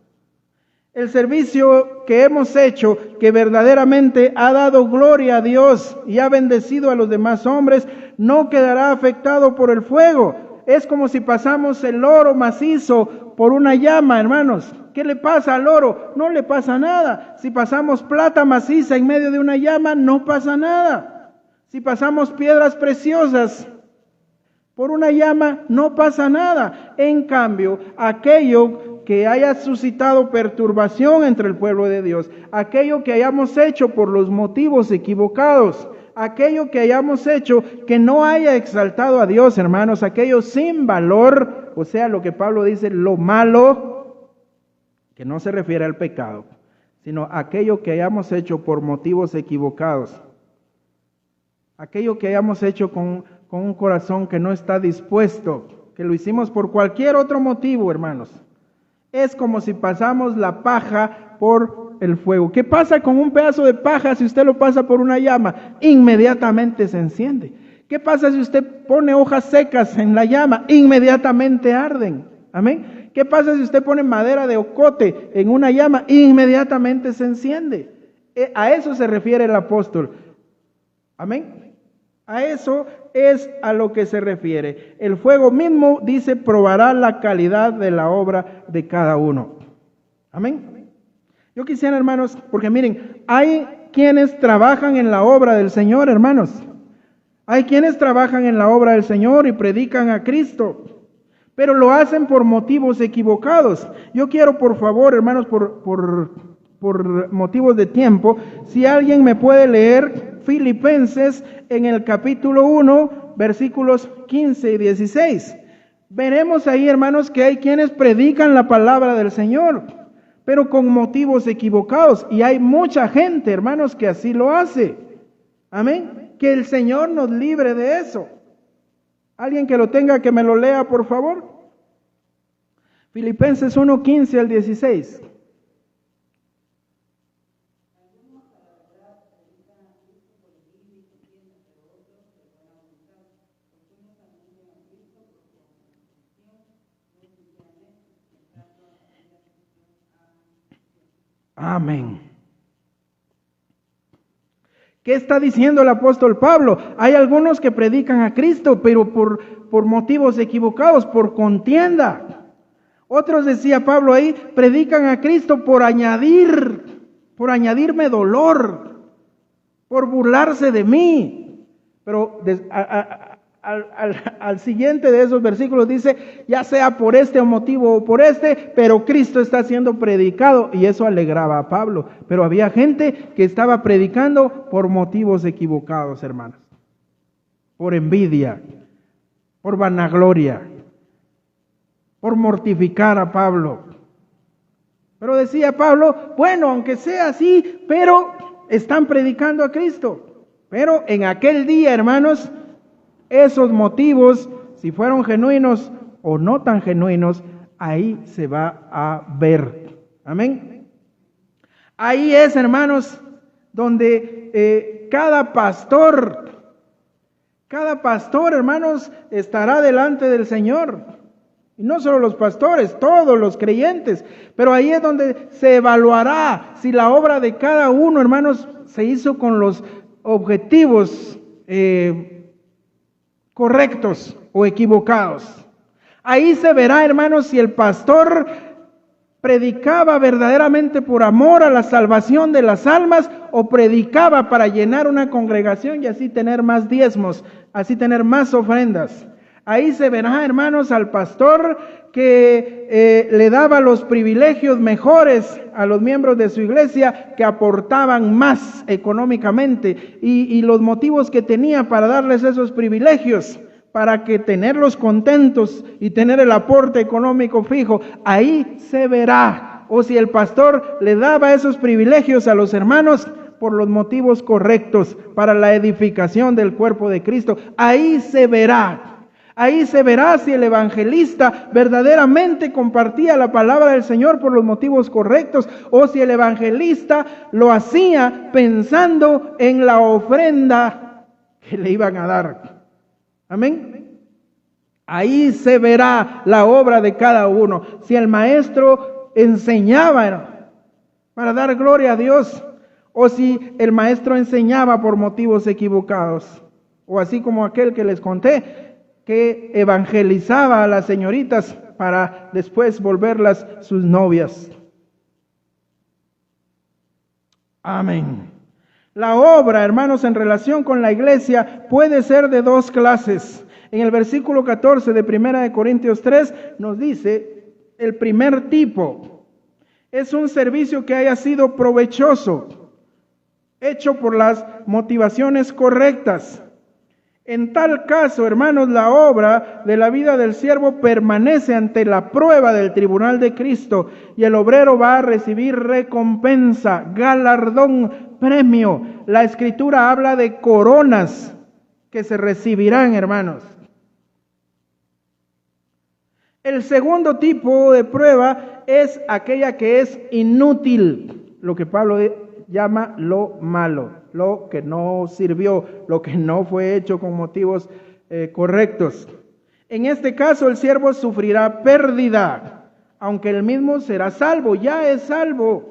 El servicio que hemos hecho, que verdaderamente ha dado gloria a Dios y ha bendecido a los demás hombres, no quedará afectado por el fuego. Es como si pasamos el oro macizo por una llama, hermanos. ¿Qué le pasa al oro? No le pasa nada. Si pasamos plata maciza en medio de una llama, no pasa nada. Si pasamos piedras preciosas por una llama, no pasa nada. En cambio, aquello que haya suscitado perturbación entre el pueblo de Dios, aquello que hayamos hecho por los motivos equivocados, aquello que hayamos hecho que no haya exaltado a Dios, hermanos, aquello sin valor, o sea, lo que Pablo dice, lo malo, que no se refiere al pecado, sino aquello que hayamos hecho por motivos equivocados, aquello que hayamos hecho con un corazón que no está dispuesto, que lo hicimos por cualquier otro motivo, hermanos. Es como si pasamos la paja por el fuego. ¿Qué pasa con un pedazo de paja si usted lo pasa por una llama? Inmediatamente se enciende. ¿Qué pasa si usted pone hojas secas en la llama? Inmediatamente arden. Amén. ¿Qué pasa si usted pone madera de ocote en una llama? Inmediatamente se enciende. A eso se refiere el apóstol. Amén. A eso es a lo que se refiere. El fuego mismo, dice, probará la calidad de la obra de cada uno. Amén. Yo quisiera, hermanos, porque miren, hay quienes trabajan en la obra del Señor, hermanos. Hay quienes trabajan en la obra del Señor y predican a Cristo, pero lo hacen por motivos equivocados. Yo quiero, por favor, hermanos, por motivos de tiempo, si alguien me puede leer Filipenses en el capítulo 1, versículos 15 y 16. Veremos ahí, hermanos, que hay quienes predican la palabra del Señor, pero con motivos equivocados. Y hay mucha gente, hermanos, que así lo hace. Amén. Que el Señor nos libre de eso. Alguien que lo tenga, que me lo lea, por favor. Filipenses 1, 15 al 16. Amén. ¿Qué está diciendo el apóstol Pablo? Hay algunos que predican a Cristo, pero por motivos equivocados, por contienda. Otros, decía Pablo ahí, predican a Cristo por añadirme dolor, por burlarse de mí. Pero al siguiente de esos versículos dice, ya sea por este motivo o por este, pero Cristo está siendo predicado, y eso alegraba a Pablo. Pero había gente que estaba predicando por motivos equivocados, hermanos. Por envidia, por vanagloria, por mortificar a Pablo. Pero decía Pablo, bueno, aunque sea así, pero están predicando a Cristo. Pero en aquel día, hermanos, esos motivos, si fueron genuinos o no tan genuinos, ahí se va a ver. Amén. Ahí es, hermanos, donde cada pastor, hermanos, estará delante del Señor. Y no solo los pastores, todos los creyentes. Pero ahí es donde se evaluará si la obra de cada uno, hermanos, se hizo con los objetivos correctos o equivocados. Ahí se verá, hermanos, si el pastor predicaba verdaderamente por amor a la salvación de las almas, o predicaba para llenar una congregación y así tener más diezmos, así tener más ofrendas. Ahí se verá, hermanos, al pastor que le daba los privilegios mejores a los miembros de su iglesia, que aportaban más económicamente, y los motivos que tenía para darles esos privilegios, para que tenerlos contentos y tener el aporte económico fijo. Ahí se verá, o si el pastor le daba esos privilegios a los hermanos por los motivos correctos para la edificación del cuerpo de Cristo. Ahí se verá. Ahí se verá si el evangelista verdaderamente compartía la palabra del Señor por los motivos correctos, o si el evangelista lo hacía pensando en la ofrenda que le iban a dar. Amén. Ahí se verá la obra de cada uno. Si el maestro enseñaba para dar gloria a Dios, o si el maestro enseñaba por motivos equivocados, o así como aquel que les conté, que evangelizaba a las señoritas para después volverlas sus novias. Amén. La obra, hermanos, en relación con la iglesia puede ser de dos clases. En el versículo 14 de 1 Corintios 3 nos dice, el primer tipo es un servicio que haya sido provechoso, hecho por las motivaciones correctas. En tal caso, hermanos, la obra de la vida del siervo permanece ante la prueba del tribunal de Cristo, y el obrero va a recibir recompensa, galardón, premio. La Escritura habla de coronas que se recibirán, hermanos. El segundo tipo de prueba es aquella que es inútil, lo que Pablo llama lo malo, lo que no sirvió, lo que no fue hecho con motivos correctos. En este caso, el siervo sufrirá pérdida, aunque él mismo será salvo, ya es salvo.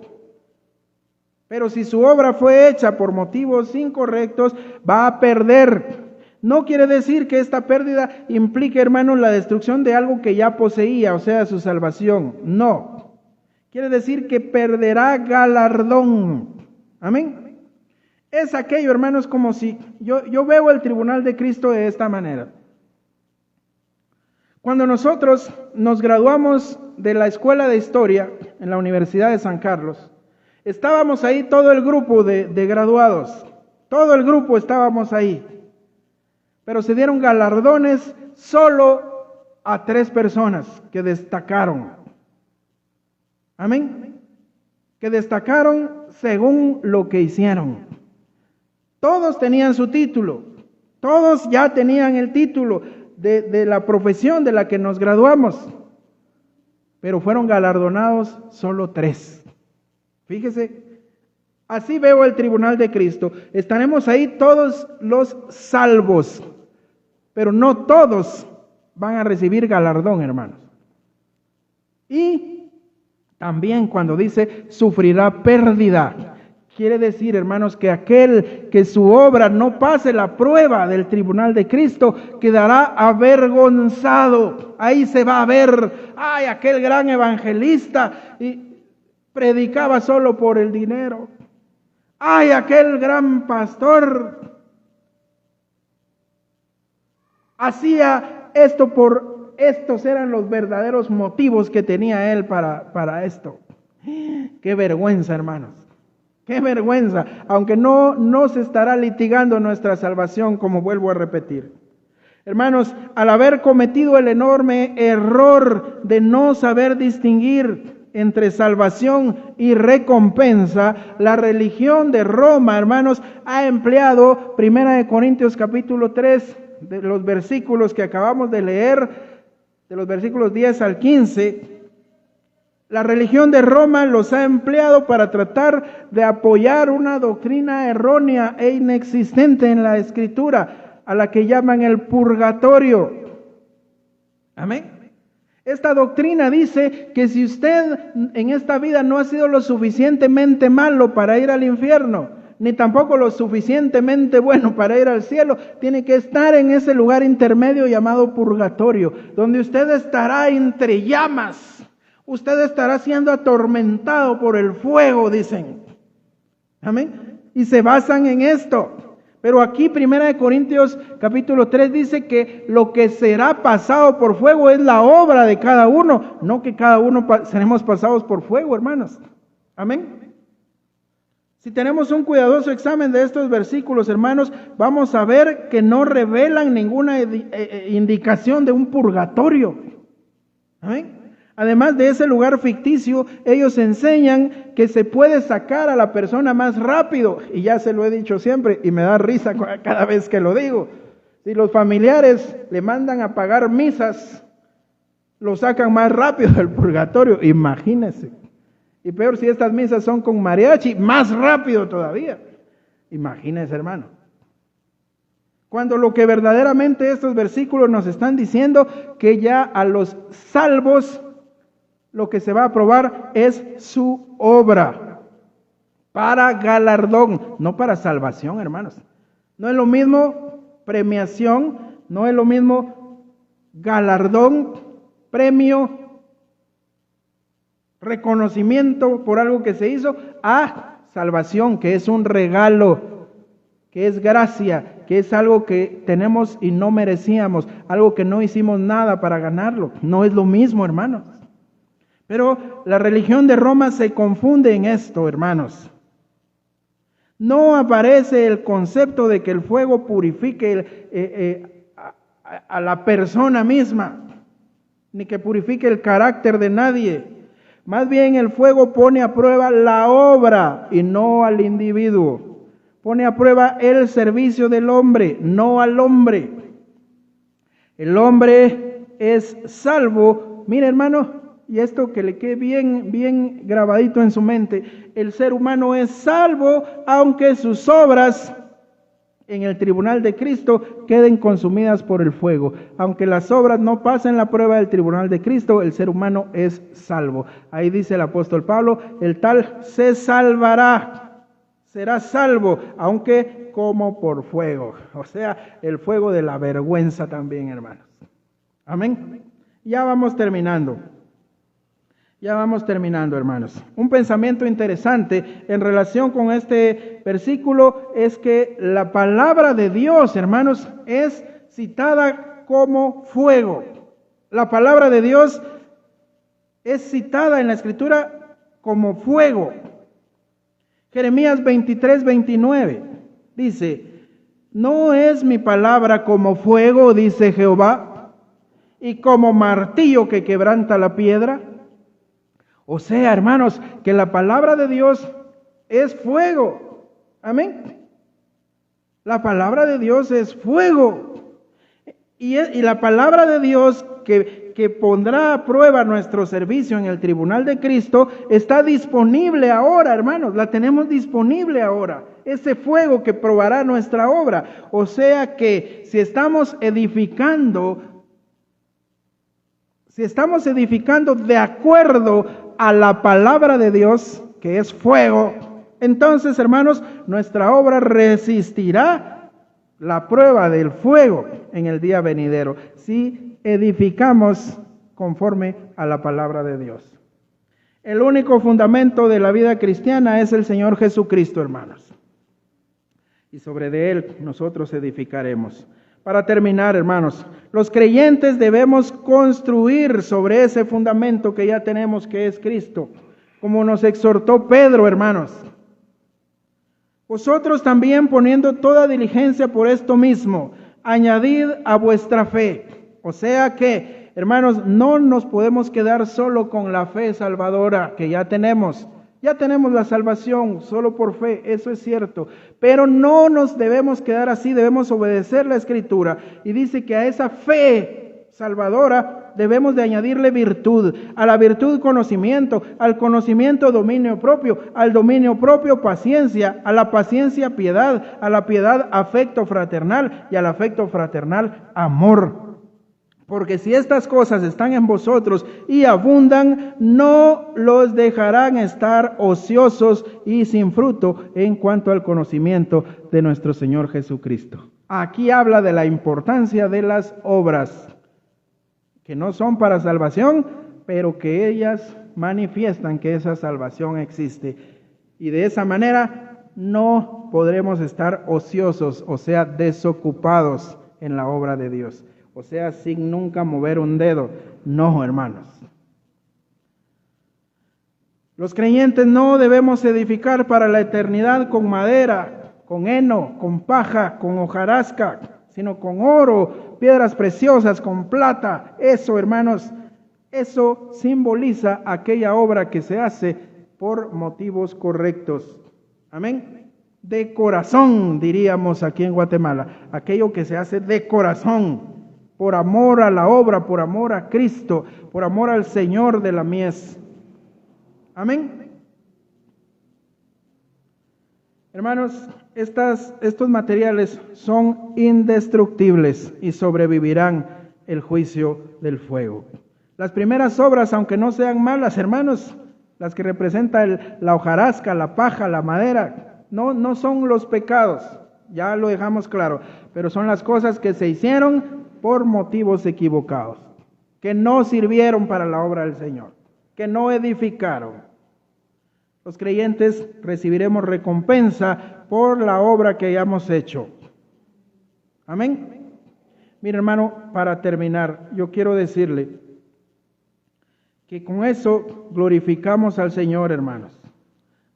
Pero si su obra fue hecha por motivos incorrectos, va a perder. No quiere decir que esta pérdida implique, hermanos, la destrucción de algo que ya poseía, o sea, su salvación. No. Quiere decir que perderá galardón. Amén. Es aquello, hermanos, como si yo veo el tribunal de Cristo de esta manera. Cuando nosotros nos graduamos de la escuela de historia en la Universidad de San Carlos, estábamos ahí todo el grupo de graduados. Todo el grupo estábamos ahí. Pero se dieron galardones solo a 3 personas que destacaron. Amén. Que destacaron según lo que hicieron. Todos tenían su título. Todos ya tenían el título de la profesión de la que nos graduamos. Pero fueron galardonados solo 3. Fíjese. Así veo el tribunal de Cristo. Estaremos ahí todos los salvos. Pero no todos van a recibir galardón, hermanos. Y también cuando dice sufrirá pérdida, quiere decir, hermanos, que aquel que su obra no pase la prueba del tribunal de Cristo quedará avergonzado. Ahí se va a ver, ay, aquel gran evangelista y predicaba solo por el dinero. Ay, aquel gran pastor hacía esto por estos eran los verdaderos motivos que tenía él para esto. Qué vergüenza, hermanos. Qué vergüenza. Aunque no se estará litigando nuestra salvación, como vuelvo a repetir. Hermanos, al haber cometido el enorme error de no saber distinguir entre salvación y recompensa, la religión de Roma, hermanos, ha empleado 1 Corintios capítulo 3, de los versículos que acabamos de leer, de los versículos 10 al 15, la religión de Roma los ha empleado para tratar de apoyar una doctrina errónea e inexistente en la Escritura, a la que llaman el purgatorio. Amén. Esta doctrina dice que si usted en esta vida no ha sido lo suficientemente malo para ir al infierno, ni tampoco lo suficientemente bueno para ir al cielo, tiene que estar en ese lugar intermedio llamado purgatorio, donde usted estará entre llamas, usted estará siendo atormentado por el fuego, dicen. Amén. Y se basan en esto. Pero aquí 1 Corintios capítulo 3 dice que lo que será pasado por fuego es la obra de cada uno, no que cada uno seremos pasados por fuego, hermanos. Amén. Si tenemos un cuidadoso examen de estos versículos, hermanos, vamos a ver que no revelan ninguna indicación de un purgatorio. Amén. Además de ese lugar ficticio, ellos enseñan que se puede sacar a la persona más rápido. Y ya se lo he dicho siempre y me da risa cada vez que lo digo. Si los familiares le mandan a pagar misas, lo sacan más rápido del purgatorio. Imagínense. Y peor si estas misas son con mariachi, más rápido todavía. Imagínense, hermano. Cuando lo que verdaderamente estos versículos nos están diciendo, que ya a los salvos lo que se va a probar es su obra para galardón, no para salvación, hermanos. No es lo mismo premiación, no es lo mismo galardón, premio, reconocimiento por algo que se hizo, a salvación, que es un regalo, que es gracia, que es algo que tenemos y no merecíamos, algo que no hicimos nada para ganarlo. No es lo mismo, hermanos. Pero la religión de Roma se confunde en esto, hermanos. No aparece el concepto de que el fuego purifique a la persona misma, ni que purifique el carácter de nadie. Más bien el fuego pone a prueba la obra y no al individuo. Pone a prueba el servicio del hombre, no al hombre. El hombre es salvo. Mire, hermano, y esto que le quede bien grabadito en su mente, el ser humano es salvo aunque sus obras en el tribunal de Cristo queden consumidas por el fuego. Aunque las obras no pasen la prueba del tribunal de Cristo, el ser humano es salvo. Ahí dice el apóstol Pablo, el tal se salvará serás salvo, aunque como por fuego. O sea, el fuego de la vergüenza también, hermanos. Amén. Ya vamos terminando. Ya vamos terminando, hermanos. Un pensamiento interesante en relación con este versículo es que la palabra de Dios, hermanos, es citada como fuego. La palabra de Dios es citada en la Escritura como fuego. Jeremías 23:29 dice: ¿no es mi palabra como fuego, dice Jehová, y como martillo que quebranta la piedra? O sea, hermanos, que la palabra de Dios es fuego. Amén. La palabra de Dios es fuego. Y la palabra de Dios que pondrá a prueba nuestro servicio en el tribunal de Cristo está disponible ahora, hermanos. La tenemos disponible ahora. Ese fuego que probará nuestra obra. O sea que si estamos edificando de acuerdo a la palabra de Dios, que es fuego, entonces, hermanos, nuestra obra resistirá la prueba del fuego en el día venidero, si edificamos conforme a la palabra de Dios. El único fundamento de la vida cristiana es el Señor Jesucristo, hermanos. Y sobre de Él nosotros edificaremos. Para terminar, hermanos, los creyentes debemos construir sobre ese fundamento que ya tenemos, que es Cristo, como nos exhortó Pedro, hermanos. Vosotros también, poniendo toda diligencia por esto mismo, añadid a vuestra fe. O sea que, hermanos, no nos podemos quedar solo con la fe salvadora que ya tenemos. Ya tenemos la salvación solo por fe, eso es cierto. Pero no nos debemos quedar así, debemos obedecer la Escritura. Y dice que a esa fe salvadora debemos de añadirle virtud. A la virtud conocimiento, al conocimiento dominio propio, al dominio propio paciencia, a la paciencia piedad, a la piedad afecto fraternal y al afecto fraternal amor. Porque si estas cosas están en vosotros y abundan, no los dejarán estar ociosos y sin fruto en cuanto al conocimiento de nuestro Señor Jesucristo. Aquí habla de la importancia de las obras, que no son para salvación, pero que ellas manifiestan que esa salvación existe. Y de esa manera no podremos estar ociosos, o sea, desocupados en la obra de Dios. O sea, sin nunca mover un dedo. No, hermanos. Los creyentes no debemos edificar para la eternidad con madera, con heno, con paja, con hojarasca, sino con oro, piedras preciosas, con plata. Eso, hermanos, eso simboliza aquella obra que se hace por motivos correctos. Amén. De corazón, diríamos aquí en Guatemala. Aquello que se hace de corazón. Por amor a la obra, por amor a Cristo, por amor al Señor de la mies. Amén. Hermanos, estos materiales son indestructibles y sobrevivirán el juicio del fuego. Las primeras obras, aunque no sean malas, hermanos, las que representan la hojarasca, la paja, la madera, no son los pecados, ya lo dejamos claro, pero son las cosas que se hicieron por motivos equivocados, que no sirvieron para la obra del Señor, que no edificaron. Los creyentes recibiremos recompensa por la obra que hayamos hecho. Amén. Mira, hermano, para terminar, yo quiero decirle que con eso glorificamos al Señor, hermanos.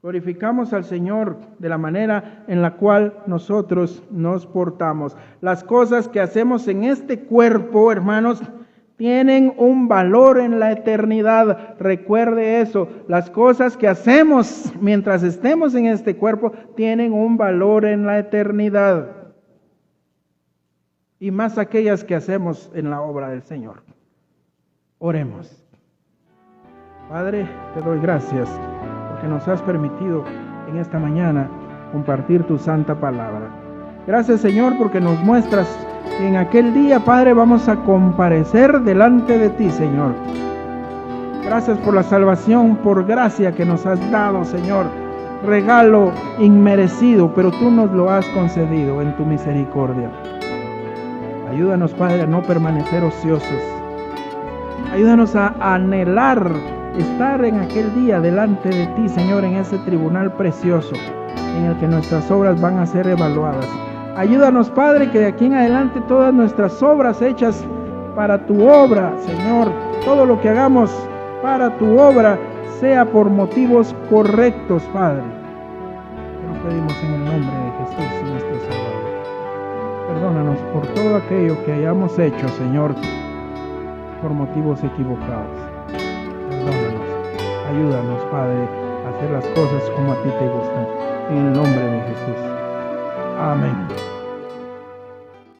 Glorificamos al Señor de la manera en la cual nosotros nos portamos. Las cosas que hacemos en este cuerpo, hermanos, tienen un valor en la eternidad. Recuerde eso. Las cosas que hacemos mientras estemos en este cuerpo tienen un valor en la eternidad. Y más aquellas que hacemos en la obra del Señor. Oremos. Padre, te doy gracias que nos has permitido en esta mañana compartir tu santa palabra. Gracias, Señor, porque nos muestras que en aquel día, Padre, vamos a comparecer delante de ti, Señor. Gracias por la salvación, por gracia que nos has dado, Señor. regalo inmerecido, pero tú nos lo has concedido en tu misericordia. Ayúdanos, Padre, a no permanecer ociosos. Ayúdanos a anhelar estar en aquel día delante de ti, Señor, en ese tribunal precioso en el que nuestras obras van a ser evaluadas. Ayúdanos, Padre, que de aquí en adelante todas nuestras obras hechas para tu obra, Señor, todo lo que hagamos para tu obra sea por motivos correctos, Padre. Te lo pedimos en el nombre de Jesús, nuestro Salvador. Perdónanos por todo aquello que hayamos hecho, Señor, por motivos equivocados. Perdónanos. Ayúdanos, Padre, a hacer las cosas como a ti te gustan. En el nombre de Jesús. Amén.